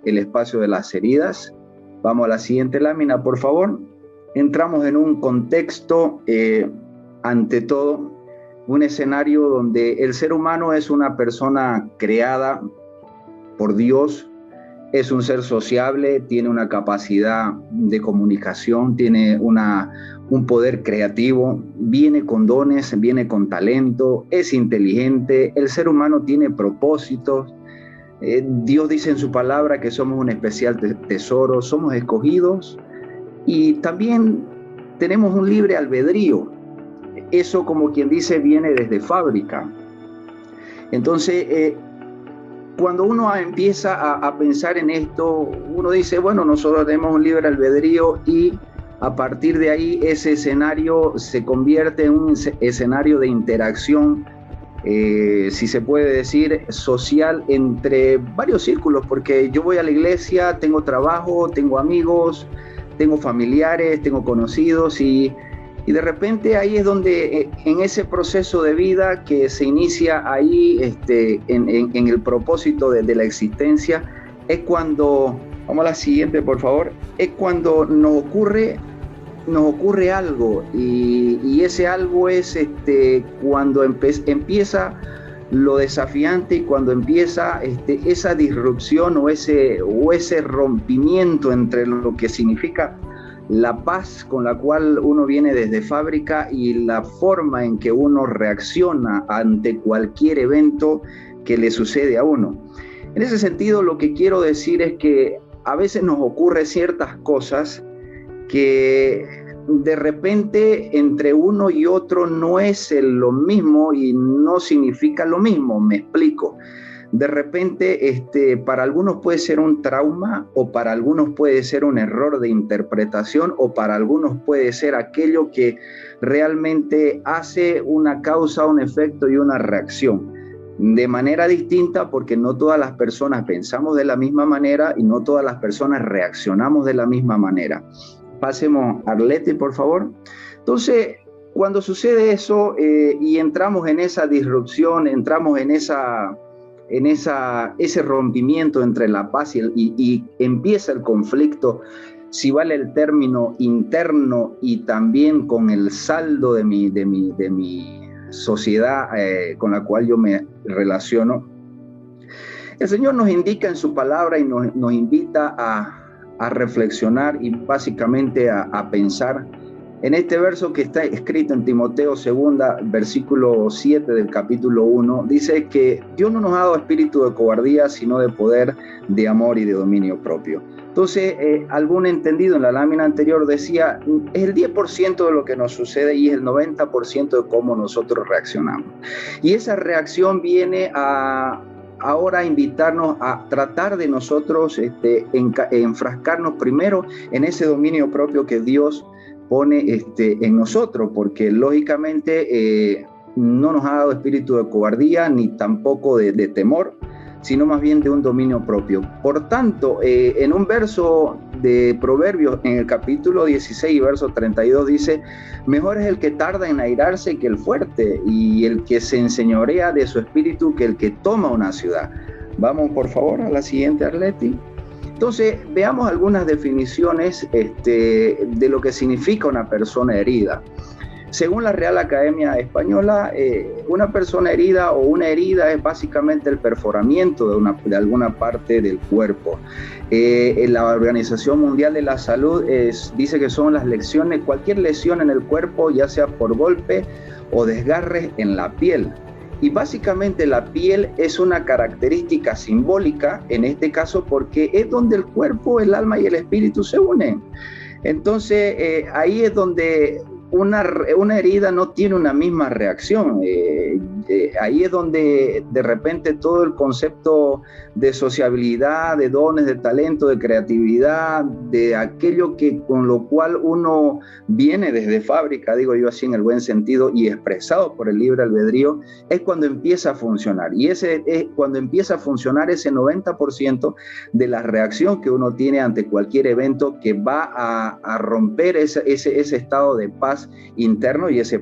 el espacio de las heridas. Vamos a la siguiente lámina, por favor. Entramos en un contexto, ante todo, un escenario donde el ser humano es una persona creada por Dios, es un ser sociable, tiene una capacidad de comunicación, tiene un poder creativo, viene con dones, viene con talento, es inteligente, el ser humano tiene propósitos. Dios dice en su palabra que somos un especial tesoro, somos escogidos y también tenemos un libre albedrío. Eso, como quien dice, viene desde fábrica. Entonces, cuando uno empieza a pensar en esto, uno dice, bueno, nosotros tenemos un libre albedrío y a partir de ahí ese escenario se convierte en un escenario de interacción, si se puede decir, social entre varios círculos, porque yo voy a la iglesia, tengo trabajo, tengo amigos, tengo familiares, tengo conocidos y de repente ahí es donde en ese proceso de vida que se inicia ahí en el propósito de la existencia, es cuando, vamos a la siguiente por favor, es cuando nos ocurre algo y ese algo es cuando empieza lo desafiante y cuando empieza esa disrupción o ese rompimiento entre lo que significa la paz con la cual uno viene desde fábrica y la forma en que uno reacciona ante cualquier evento que le sucede a uno. En ese sentido, lo que quiero decir es que a veces nos ocurren ciertas cosas que de repente entre uno y otro no es lo mismo y no significa lo mismo, me explico. De repente, para algunos puede ser un trauma o para algunos puede ser un error de interpretación o para algunos puede ser aquello que realmente hace una causa, un efecto y una reacción. De manera distinta porque no todas las personas pensamos de la misma manera y no todas las personas reaccionamos de la misma manera. Pasemos a Arleti, por favor. Entonces, cuando sucede eso y entramos en esa disrupción, entramos en ese rompimiento entre la paz y empieza el conflicto, si vale el término interno y también con el saldo de mi sociedad con la cual yo me relaciono. El Señor nos indica en su palabra y nos invita a reflexionar y básicamente a pensar en este verso que está escrito en Timoteo 2, versículo 7 del capítulo 1, dice que Dios no nos ha dado espíritu de cobardía, sino de poder, de amor y de dominio propio. Entonces, algún entendido en la lámina anterior decía, es el 10% de lo que nos sucede y es el 90% de cómo nosotros reaccionamos. Y esa reacción viene ahora a invitarnos a tratar de nosotros enfrascarnos primero en ese dominio propio que Dios pone en nosotros, porque lógicamente no nos ha dado espíritu de cobardía ni tampoco de temor, sino más bien de un dominio propio. Por tanto, en un verso de Proverbios, en el capítulo 16, verso 32, dice, mejor es el que tarda en airarse que el fuerte, y el que se enseñorea de su espíritu que el que toma una ciudad. Vamos, por favor, a la siguiente, Arleti. Entonces, veamos algunas definiciones de lo que significa una persona herida. Según la Real Academia Española, una persona herida o una herida es básicamente el perforamiento de alguna parte del cuerpo. La Organización Mundial de la Salud dice que son las lesiones, cualquier lesión en el cuerpo, ya sea por golpe o desgarre en la piel. Y básicamente la piel es una característica simbólica, en este caso porque es donde el cuerpo, el alma y el espíritu se unen. Entonces ahí es donde una herida no tiene una misma reacción. Ahí es donde de repente todo el concepto de sociabilidad, de dones, de talento, de creatividad, de aquello con lo cual uno viene desde fábrica, digo yo así en el buen sentido, y expresado por el libre albedrío, es cuando empieza a funcionar. Y ese es cuando empieza a funcionar ese 90% de la reacción que uno tiene ante cualquier evento que va a romper ese estado de paz interno y ese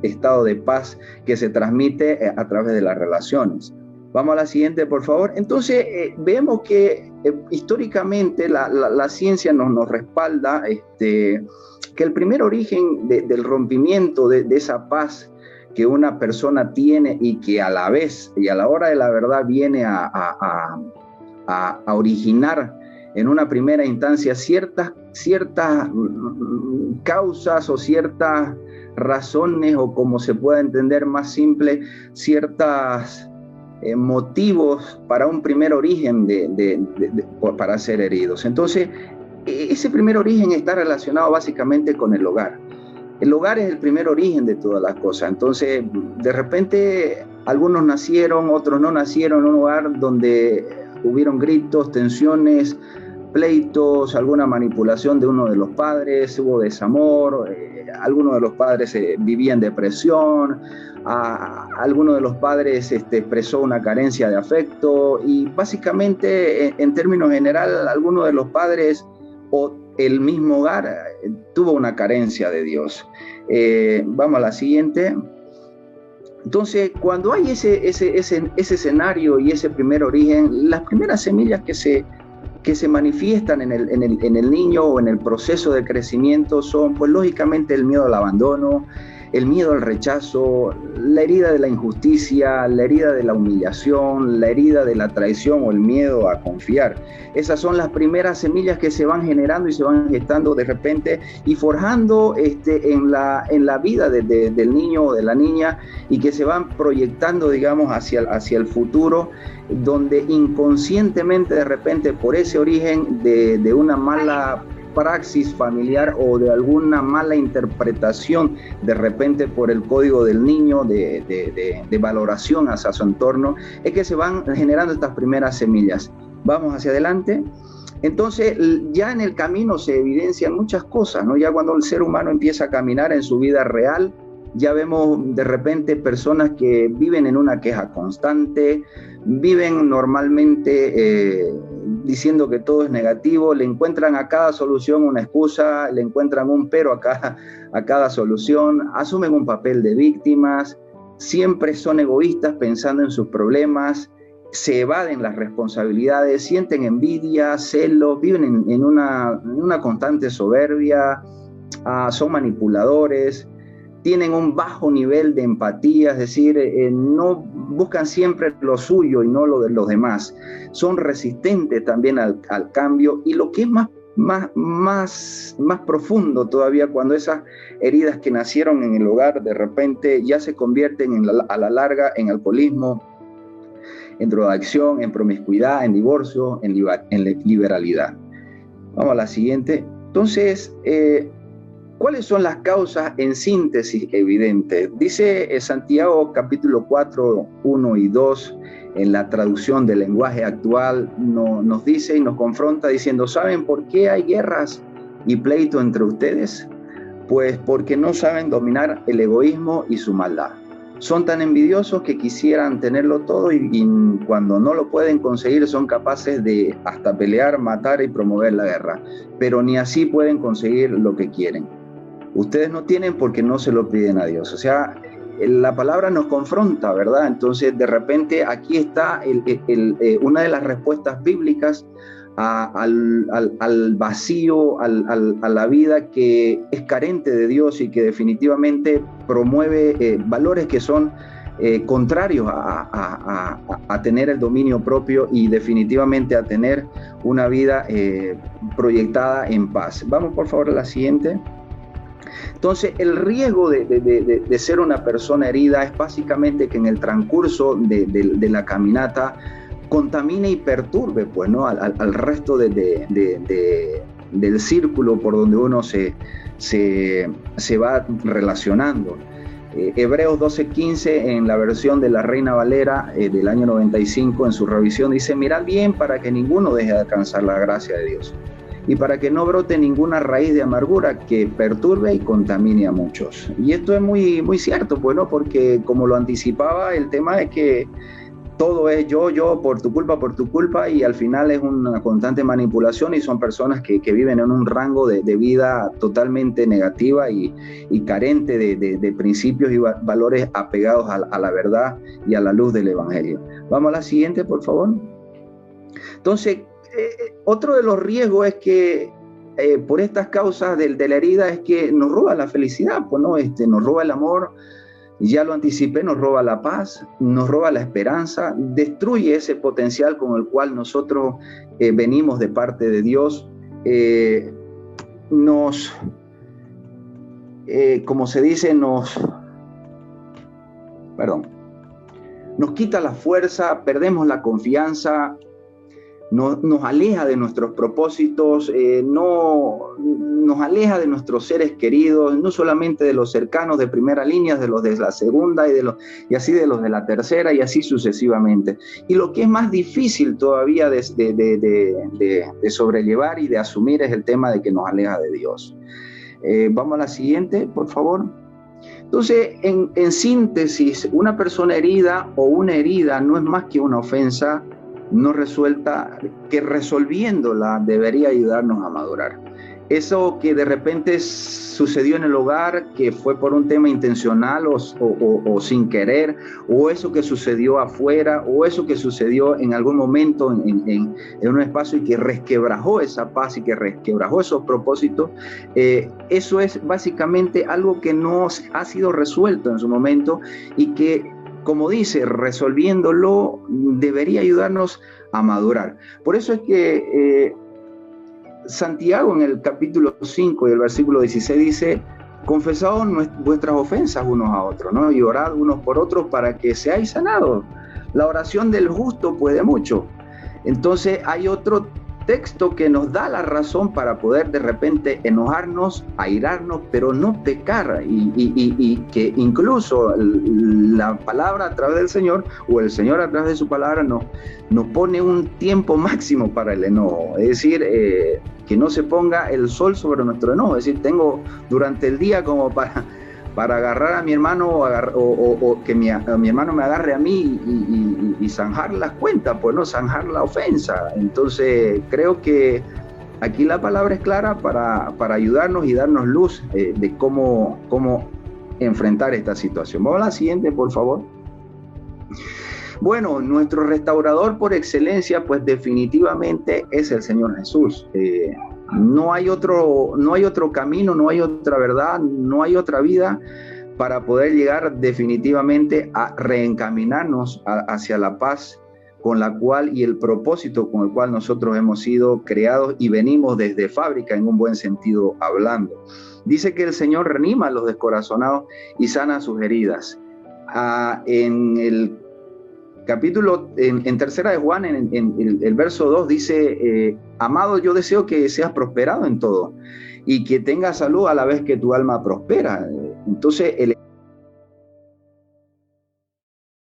estado de paz que se transmite a través de las relaciones. Vamos a la siguiente, por favor. Entonces, vemos que históricamente la ciencia nos respalda que el primer origen del rompimiento de esa paz que una persona tiene y que a la vez y a la hora de la verdad viene a originar en una primera instancia ciertas causas o ciertas razones, o como se pueda entender más simple, ciertas motivos para un primer origen para ser heridos. Entonces, ese primer origen está relacionado básicamente con el hogar. El hogar es el primer origen de todas las cosas. Entonces, de repente, algunos nacieron, otros no nacieron en un hogar donde hubieron gritos, tensiones, pleitos, alguna manipulación de uno de los padres, hubo desamor, algunos de los padres vivían depresión, alguno de los padres expresó una carencia de afecto, y básicamente, en términos generales, alguno de los padres o el mismo hogar tuvo una carencia de Dios. Vamos a la siguiente. Entonces, cuando hay ese escenario y ese primer origen, las primeras semillas que se manifiestan en el niño o en el proceso de crecimiento son, pues lógicamente, el miedo al abandono, el miedo al rechazo, la herida de la injusticia, la herida de la humillación, la herida de la traición o el miedo a confiar. Esas son las primeras semillas que se van generando y se van gestando de repente y forjando en la vida del niño o de la niña, y que se van proyectando, digamos, hacia el futuro, donde inconscientemente de repente, por ese origen de una mala praxis familiar o de alguna mala interpretación de repente por el código del niño de valoración hacia su entorno, es que se van generando estas primeras semillas. Vamos hacia adelante. Entonces, ya en el camino se evidencian muchas cosas, ¿no? Ya cuando el ser humano empieza a caminar en su vida real, ya vemos de repente personas que viven en una queja constante, viven normalmente diciendo que todo es negativo, le encuentran a cada solución una excusa, le encuentran un pero a cada solución, asumen un papel de víctimas, siempre son egoístas pensando en sus problemas, se evaden las responsabilidades, sienten envidia, celos, viven en una constante soberbia, son manipuladores, tienen un bajo nivel de empatía, es decir, no buscan siempre lo suyo y no lo de los demás. Son resistentes también al cambio, y lo que es más profundo todavía, cuando esas heridas que nacieron en el hogar de repente ya se convierten a la larga en alcoholismo, en drogadicción, en promiscuidad, en divorcio, en liberalidad. Vamos a la siguiente. Entonces, ¿cuáles son las causas en síntesis evidentes? Dice Santiago capítulo 4, 1 y 2, en la traducción del lenguaje actual, nos dice y nos confronta diciendo: ¿saben por qué hay guerras y pleito entre ustedes? Pues porque no saben dominar el egoísmo y su maldad. Son tan envidiosos que quisieran tenerlo todo, y cuando no lo pueden conseguir son capaces de hasta pelear, matar y promover la guerra. Pero ni así pueden conseguir lo que quieren. Ustedes no tienen porque no se lo piden a Dios. O sea, la palabra nos confronta, ¿verdad? Entonces, de repente, aquí está una de las respuestas bíblicas al vacío, a la vida que es carente de Dios y que definitivamente promueve valores que son contrarios a tener el dominio propio y definitivamente a tener una vida proyectada en paz. Vamos, por favor, a la siguiente. Entonces, el riesgo de ser una persona herida es básicamente que en el transcurso de la caminata contamine y perturbe, pues, ¿no?, al resto del círculo por donde uno se va relacionando. Hebreos 12:15, en la versión de la Reina Valera del año 95, en su revisión, dice: mirad bien para que ninguno deje de alcanzar la gracia de Dios, y para que no brote ninguna raíz de amargura que perturbe y contamine a muchos. Y esto es muy, muy cierto, pues, ¿no? Porque, como lo anticipaba, el tema es que todo es yo, por tu culpa, y al final es una constante manipulación, y son personas que viven en un rango de vida totalmente negativa y carente de principios y valores apegados a la verdad y a la luz del Evangelio. Vamos a la siguiente, por favor. Entonces, otro de los riesgos es que por estas causas de la herida es que nos roba la felicidad, pues, ¿no? Nos roba el amor. Ya lo anticipé, nos roba la paz, nos roba la esperanza, destruye ese potencial con el cual nosotros venimos de parte de Dios, como se dice, nos quita la fuerza, perdemos la confianza, nos aleja de nuestros propósitos, nos aleja de nuestros seres queridos, no solamente de los cercanos de primera línea, de los de la segunda y así de los de la tercera y así sucesivamente. Y lo que es más difícil todavía de sobrellevar y de asumir es el tema de que nos aleja de Dios. Vamos a la siguiente, por favor. Entonces, en síntesis, una persona herida o una herida no es más que una ofensa no resuelta, que resolviéndola debería ayudarnos a madurar. Eso que de repente sucedió en el hogar, que fue por un tema intencional o sin querer, o eso que sucedió afuera, o eso que sucedió en algún momento en un espacio y que resquebrajó esa paz y que resquebrajó esos propósitos, eso es básicamente algo que no ha sido resuelto en su momento y que, como dice, resolviéndolo debería ayudarnos a madurar. Por eso es que Santiago en el capítulo 5 y el versículo 16 dice: confesaos vuestras ofensas unos a otros, ¿no? Y orad unos por otros para que seáis sanados. La oración del justo puede mucho. Entonces hay otro texto que nos da la razón para poder de repente enojarnos, airarnos, pero no pecar, y que incluso la palabra a través del Señor, o el Señor a través de su palabra, nos pone un tiempo máximo para el enojo. Es decir, que no se ponga el sol sobre nuestro enojo. Es decir, tengo durante el día como para agarrar a mi hermano o que mi hermano me agarre a mí y zanjar las cuentas, pues no, zanjar la ofensa. Entonces creo que aquí la palabra es clara para ayudarnos y darnos luz de cómo enfrentar esta situación. Vamos a la siguiente, por favor. Bueno, nuestro restaurador por excelencia, pues definitivamente es el Señor Jesús. No hay otro camino, no hay otra verdad, no hay otra vida para poder llegar definitivamente a reencaminarnos hacia la paz con la cual y el propósito con el cual nosotros hemos sido creados y venimos desde fábrica, en un buen sentido hablando. Dice que el Señor reanima a los descorazonados y sana sus heridas. En el capítulo, en tercera de Juan, en el verso 2 dice: amado, yo deseo que seas prosperado en todo y que tengas salud a la vez que tu alma prospera. Entonces el